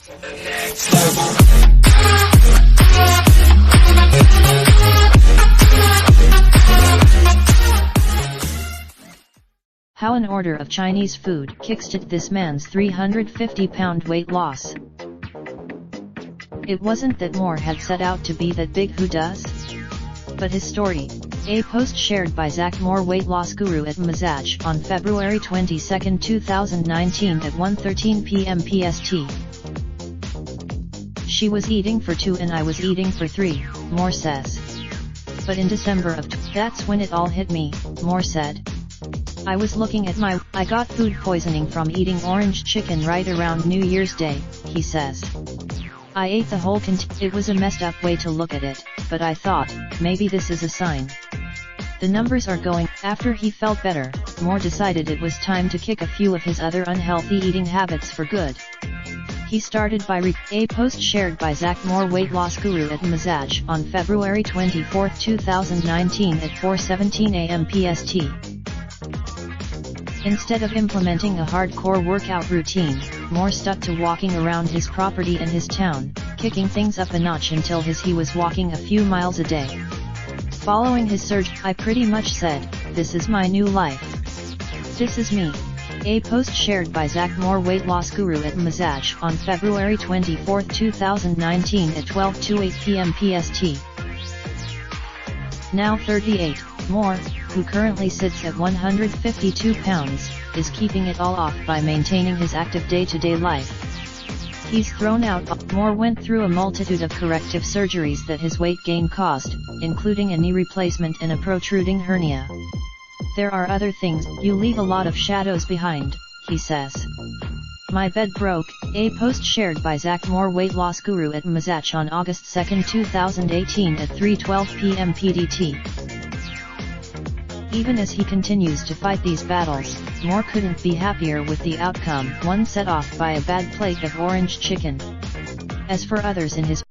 How an order of Chinese food kickstarted this man's 350-pound weight loss. It wasn't that Moore had set out to be that big, who does? But his story. A post shared by Zach Moore, weight loss guru at Mazach, on February 22, 2019 at 1:13 p.m. PST. She was eating for 2 and I was eating for 3, Moore says. But in December of that's when it all hit me, Moore said. I was looking at I got food poisoning from eating orange chicken right around New Year's Day, he says. I ate the whole it was a messed up way to look at it, but I thought, maybe this is a sign. The numbers are going. After he felt better, Moore decided it was time to kick a few of his other unhealthy eating habits for good. He started by a post shared by Zach Moore, weight loss guru at Mazach, on February 24, 2019 at 4:17 a.m. PST. Instead of implementing a hardcore workout routine, Moore stuck to walking around his property and his town, kicking things up a notch until he was walking a few miles a day. Following his surge, I pretty much said, this is my new life. This is me. A post shared by Zach Moore, weight loss guru at Mazach, on February 24, 2019 at 12:28 p.m. PST. Now 38, Moore, who currently sits at 152 pounds, is keeping it all off by maintaining his active day-to-day life. He's thrown out. Moore went through a multitude of corrective surgeries that his weight gain caused, including a knee replacement and a protruding hernia. There are other things. You leave a lot of shadows behind, he says. My bed broke, a post shared by Zach Moore, weight loss guru at Mazach on August 2, 2018 at 3:12 p.m. PDT. Even as he continues to fight these battles, Moore couldn't be happier with the outcome, one set off by a bad plate of orange chicken. As for others in his